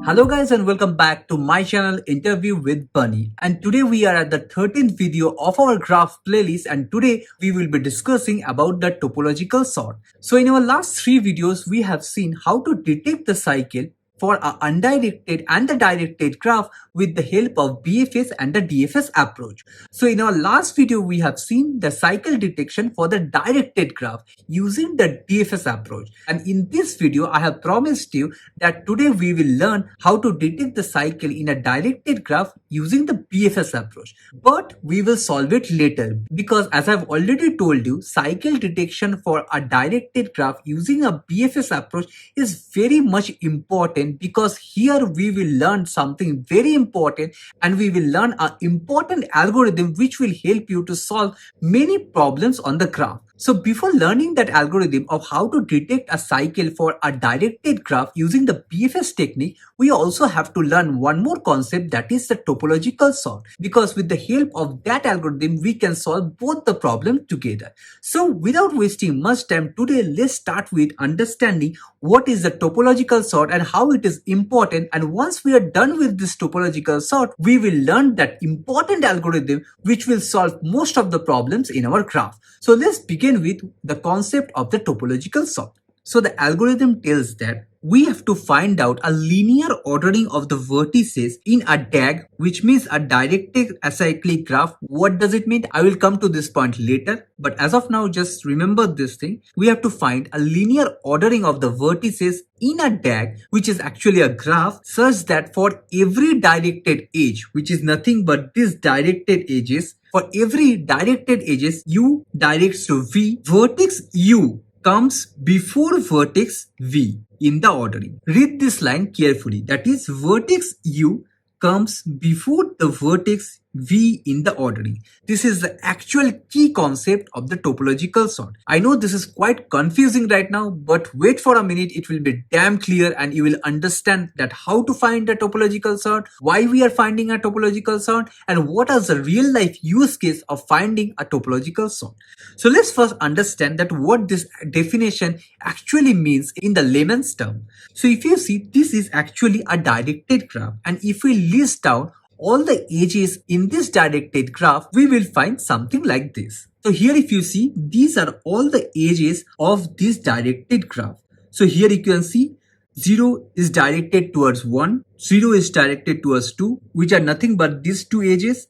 Hello guys and welcome back to my channel Interview with Bunny, and today we are at the 13th video of our graph playlist, and today we will be discussing about the topological sort. So in our last 3 videos we have seen how to detect the cycle for a undirected and the directed graph with the help of BFS and the DFS approach. So in our last video we have seen the cycle detection for the directed graph using the DFS approach, and in this video I have promised you that today we will learn how to detect the cycle in a directed graph using the BFS approach. But we will solve it later because, as I've already told you, cycle detection for a directed graph using a BFS approach is very much important, because here we will learn something very important, and we will learn an important algorithm which will help you to solve many problems on the graph. So before learning that algorithm of how to detect a cycle for a directed graph using the BFS technique, we also have to learn one more concept, that is the topological sort, because with the help of that algorithm we can solve both the problems together. So without wasting much time, today let's start with understanding what is the topological sort and how it is important, and once we are done with this topological sort, we will learn that important algorithm which will solve most of the problems in our graph. So let's begin with the concept of the topological sort. So the algorithm tells that we have to find out a linear ordering of the vertices in a DAG, which means a directed acyclic graph. What does it mean? I will come to this point later, but as of now just remember this thing. We have to find a linear ordering of the vertices in a DAG, which is actually a graph, such that for every directed edge, which is nothing but this directed edges, for every directed edges u directs to v, vertex u comes before vertex v in the ordering. Read this line carefully. That is, vertex u comes before the vertex v in the ordering. This is the actual key concept of the topological sort. I know this is quite confusing right now, but wait for a minute, it will be damn clear and you will understand that how to find a topological sort, why we are finding a topological sort, and what is the real life use case of finding a topological sort. So let's first understand that what this definition actually means in the layman's term. So if you see, this is actually a directed graph, and if we list down all the edges in this directed graph, we will find something like this. So here if you see, these are all the edges of this directed graph. So here you can see 0 is directed towards 1, 0 is directed towards 2, which are nothing but these two edges.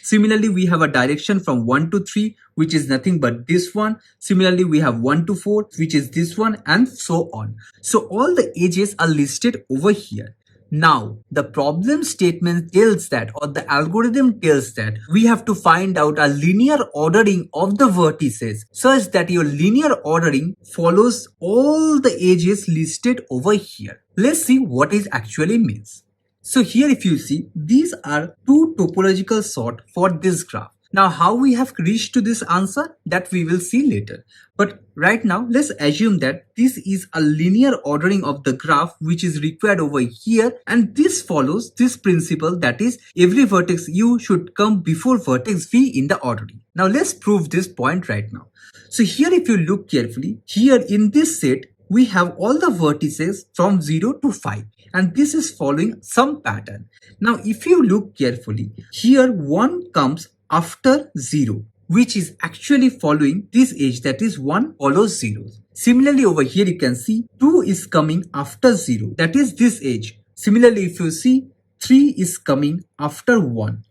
Similarly, we have a direction from 1 to 3, which is nothing but this one. Similarly, we have 1 to 4, which is this one, and so on. So all the edges are listed over here. Now, the problem statement tells that, or the algorithm tells that, we have to find out a linear ordering of the vertices such that your linear ordering follows all the edges listed over here. Let's see what it actually means. So here if you see, these are two topological sort for this graph. Now how we have reached to this answer, that we will see later. But right now let's assume that this is a linear ordering of the graph which is required over here, and this follows this principle, that is, every vertex u should come before vertex v in the ordering. Now let's prove this point right now. So here if you look carefully, here in this set we have all the vertices from 0 to 5. And this is following some pattern. Now if you look carefully, here 1 comes after 0, which is actually following this edge, that is 1 follows 0. Similarly over here you can see 2 is coming after 0, that is this edge. Similarly if you see, 3 is coming after 1.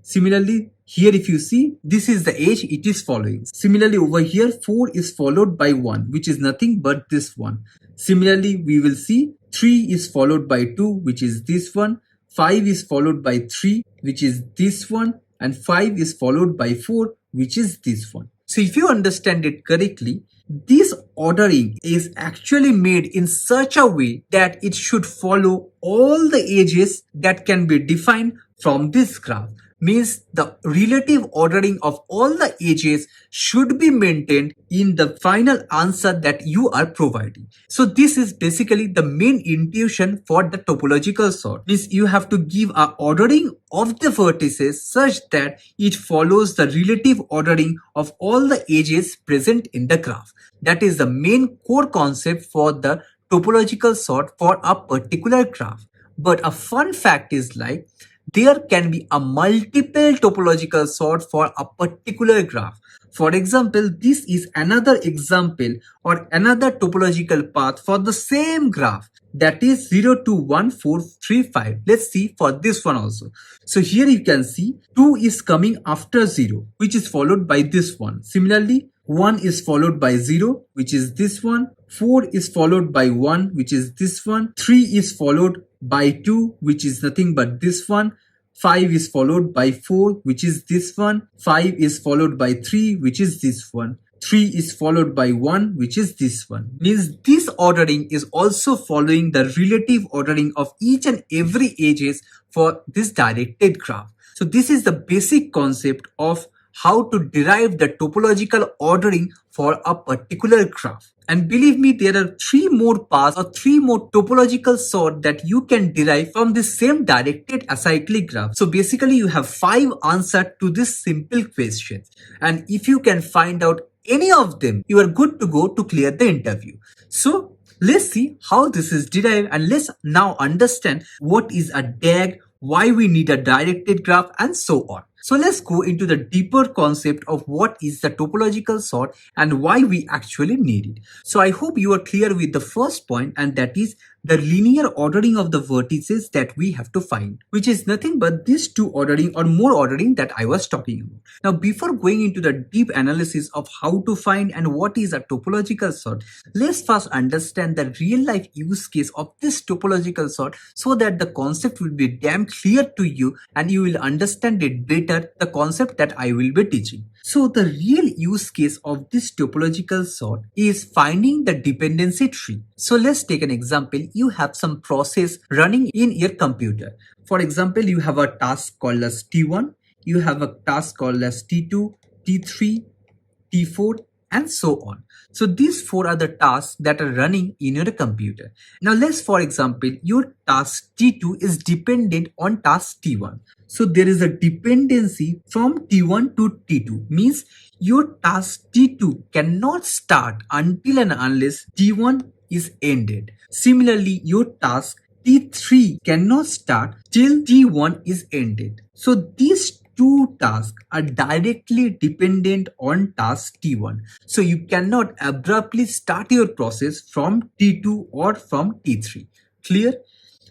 Similarly here if you see, this is the edge it is following. Similarly over here 4 is followed by 1, which is nothing but this one. Similarly we will see 3 is followed by 2, which is this one. 5 is followed by 3, which is this one. And 5 is followed by 4, which is this one. So if you understand it correctly, this ordering is actually made in such a way that it should follow all the edges that can be defined from this graph. Means the relative ordering of all the edges should be maintained in the final answer that you are providing. So this is basically the main intuition for the topological sort. Means you have to give a ordering of the vertices such that it follows the relative ordering of all the edges present in the graph. That is the main core concept for the topological sort for a particular graph. But a fun fact is like there can be a multiple topological sort for a particular graph. For example, this is another example or another topological path for the same graph, that is 0 to 1 4 3 5. Let's see for this one also. So here you can see 2 is coming after 0, which is followed by this one. Similarly, 1 is followed by 0, which is this one. 4 is followed by 1, which is this one. 3 is followed by 2, which is nothing but this one. 5 is followed by 4, which is this one. 5 is followed by 3, which is this one. 3 is followed by 1, which is this one. Means this ordering is also following the relative ordering of each and every edges for this directed graph. So this is the basic concept of how to derive the topological ordering for a particular graph. And believe me, there are 3 more paths or 3 more topological sort that you can derive from the same directed acyclic graph. So basically you have 5 answers to this simple question. And if you can find out any of them, you are good to go to clear the interview. So let's see how this is derived, and let's now understand what is a DAG, why we need a directed graph, and so on. So let's go into the deeper concept of what is the topological sort and why we actually need it. So I hope you are clear with the first point, and that is the linear ordering of the vertices that we have to find, which is nothing but these 2 ordering or more ordering that I was talking about. Now, before going into the deep analysis of how to find and what is a topological sort, let's first understand the real life use case of this topological sort so that the concept will be damn clear to you and you will understand it better, the concept that I will be teaching. So the real use case of this topological sort is finding the dependency tree. So let's take an example. You have some process running in your computer. For example, you have a task called as T1, you have a task called as T2, T3, T4, and so on. So these 4 are the tasks that are running in your computer. Now let's, for example, your task T2 is dependent on task T1. So there is a dependency from T1 to T2, means your task T2 cannot start until and unless T1 is ended. Similarly, your task T3 cannot start till T1 is ended. So these 2 tasks are directly dependent on task T1. So you cannot abruptly start your process from T2 or from T3. Clear?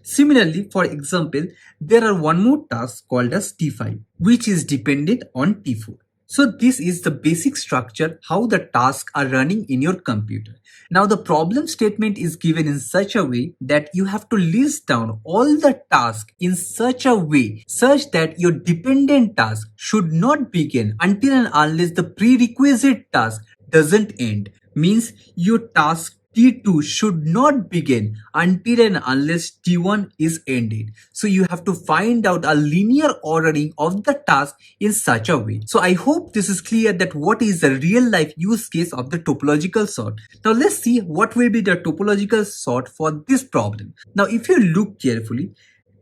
Similarly, for example, there are one more task called as T5, which is dependent on T4. So this is the basic structure how the tasks are running in your computer. Now the problem statement is given in such a way that you have to list down all the tasks in such a way such that your dependent task should not begin until and unless the prerequisite task doesn't end. Means your task T2 should not begin until and unless T1 is ended. So you have to find out a linear ordering of the task in such a way. So I hope this is clear that what is the real life use case of the topological sort. Now let's see what will be the topological sort for this problem. Now if you look carefully,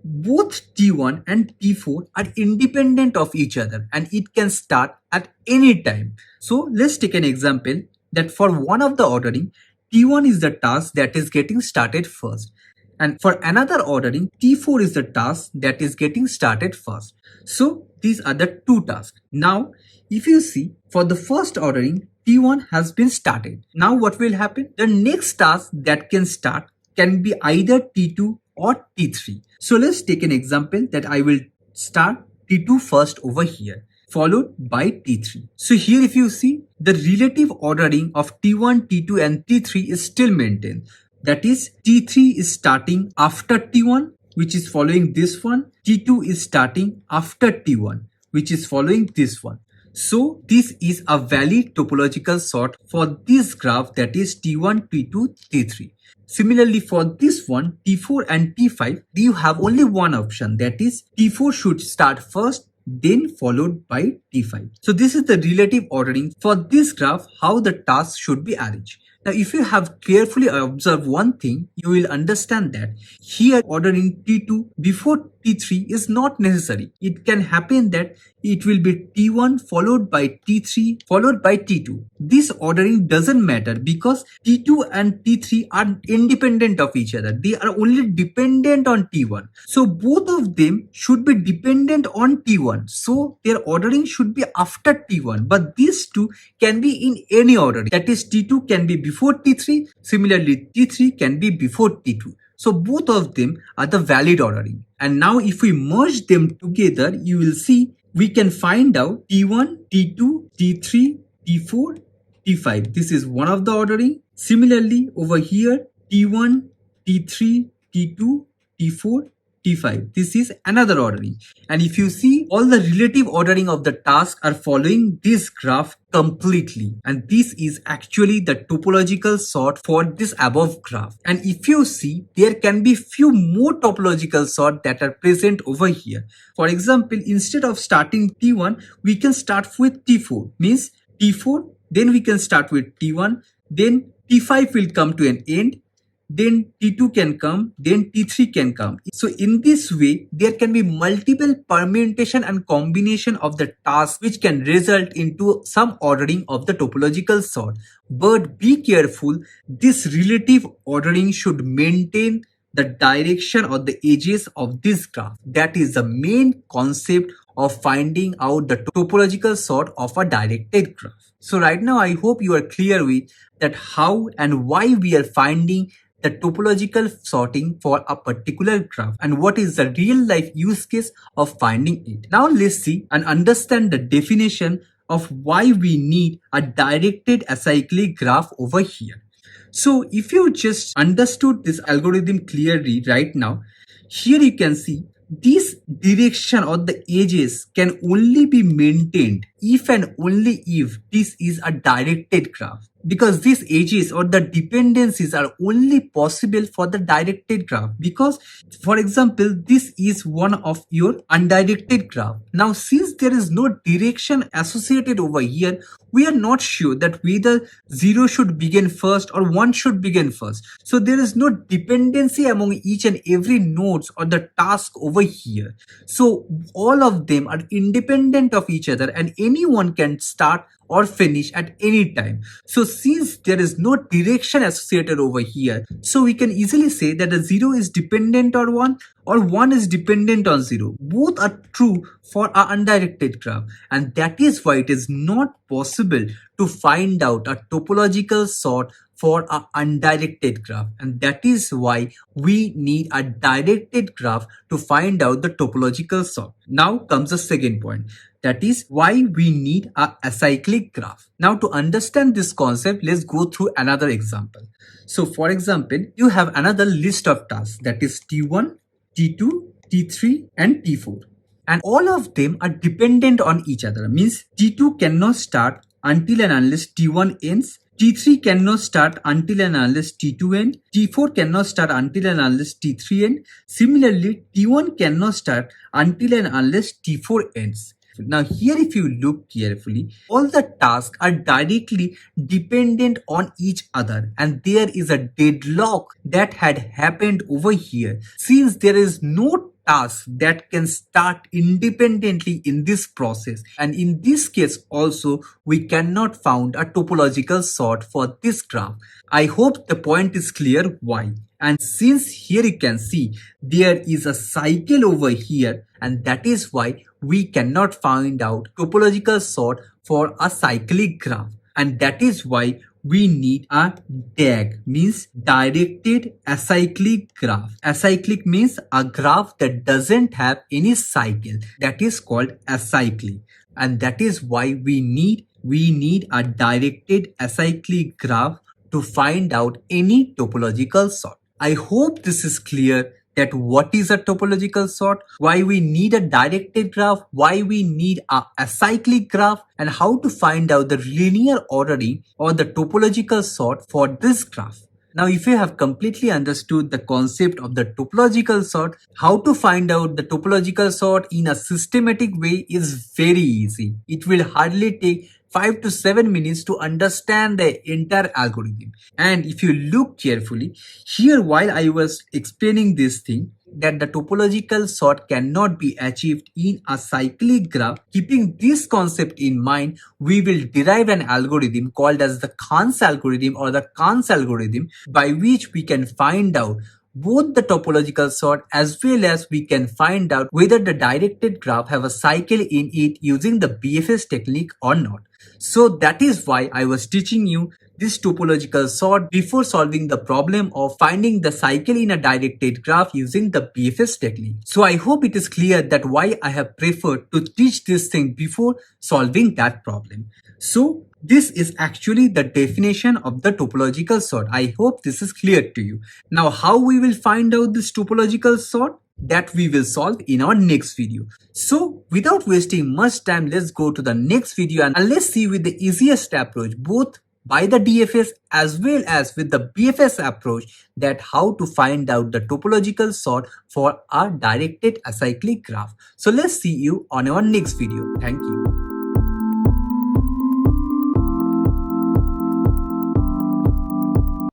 both T1 and T4 are independent of each other and it can start at any time. So let's take an example that for one of the ordering, T1 is the task that is getting started first. And for another ordering, T4 is the task that is getting started first. So these are the 2 tasks. Now, if you see, for the first ordering, T1 has been started. Now what will happen? The next task that can start can be either T2 or T3. So let's take an example that I will start T2 first over here, followed by T3. So here if you see, the relative ordering of T1, T2 and T3 is still maintained. That is, T3 is starting after T1, which is following this one. T2 is starting after T1, which is following this one. So this is a valid topological sort for this graph, that is T1, T2, T3. Similarly, for this one, T4 and T5, you have only one option, that is T4 should start first, then followed by T5. So this is the relative ordering for this graph, how the tasks should be arranged. Now, if you have carefully observed one thing, you will understand that here ordering T2 before T3 is not necessary. It can happen that it will be T1 followed by T3 followed by T2. This ordering doesn't matter because T2 and T3 are independent of each other. They are only dependent on T1. So both of them should be dependent on T1. So their ordering should be after T1. But these two can be in any ordering. That is, T2 can be before T3. Similarly, T3 can be before T2. So both of them are the valid ordering. And now if we merge them together, you will see we can find out T1, T2, T3, T4, T5. This is one of the ordering. Similarly, over here, T1, T3, T2, T4, T5. This is another ordering. And if you see, all the relative ordering of the tasks are following this graph completely. And this is actually the topological sort for this above graph. And if you see, there can be few more topological sort that are present over here. For example, instead of starting T1, we can start with T4. Means T4, then we can start with T1, then T5 will come to an end. Then T2 can come, then T3 can come. So in this way, there can be multiple permutation and combination of the tasks which can result into some ordering of the topological sort. But be careful, this relative ordering should maintain the direction or the edges of this graph. That is the main concept of finding out the topological sort of a directed graph. So right now, I hope you are clear with that how and why we are finding the topological sorting for a particular graph and what is the real life use case of finding it. Now let's see and understand the definition of why we need a directed acyclic graph over here. So if you just understood this algorithm clearly right now, here you can see this direction or the edges can only be maintained if and only if this is a directed graph. Because these edges or the dependencies are only possible for the directed graph. Because, for example, this is one of your undirected graph. Now, since there is no direction associated over here, we are not sure that whether 0 should begin first or 1 should begin first. So there is no dependency among each and every nodes or the task over here. So all of them are independent of each other and anyone can start or finish at any time. So since there is no direction associated over here, so we can easily say that a 0 is dependent on 1 or 1 is dependent on 0. Both are true for our undirected graph, and that is why it is not possible to find out a topological sort for our undirected graph, and that is why we need a directed graph to find out the topological sort. Now comes the second point. That is why we need a acyclic graph. Now to understand this concept, let's go through another example. So for example, you have another list of tasks that is T1, T2, T3 and T4. And all of them are dependent on each other. Means T2 cannot start until and unless T1 ends. T3 cannot start until and unless T2 ends. T4 cannot start until and unless T3 ends. Similarly, T1 cannot start until and unless T4 ends. Now here if you look carefully, all the tasks are directly dependent on each other and there is a deadlock that had happened over here. Since there is no task that can start independently in this process, and in this case also we cannot find a topological sort for this graph. I hope the point is clear why. And since here you can see there is a cycle over here, and that is why we cannot find out topological sort for a cyclic graph, and that is why we need a DAG, means directed acyclic graph. Acyclic means a graph that doesn't have any cycle. That is called acyclic, and that is why we need a directed acyclic graph to find out any topological sort. I hope this is clear that what is a topological sort, why we need a directed graph, why we need a acyclic graph, and how to find out the linear ordering or the topological sort for this graph. Now, if you have completely understood the concept of the topological sort, how to find out the topological sort in a systematic way is very easy. It will hardly take 5 to 7 minutes to understand the entire algorithm. And if you look carefully, here while I was explaining this thing, that the topological sort cannot be achieved in a cyclic graph. Keeping this concept in mind, we will derive an algorithm called as the Khan's algorithm or the Khan's algorithm, by which we can find out both the topological sort as well as we can find out whether the directed graph have a cycle in it using the BFS technique or not. So that is why I was teaching you this topological sort before solving the problem of finding the cycle in a directed graph using the BFS technique. So I hope it is clear that why I have preferred to teach this thing before solving that problem. So this is actually the definition of the topological sort. I hope this is clear to you. Now how we will find out this topological sort? That we will solve in our next video. So without wasting much time, let's go to the next video and let's see with the easiest approach, both by the DFS as well as with the BFS approach, that how to find out the topological sort for our directed acyclic graph. So let's see you on our next video. Thank you.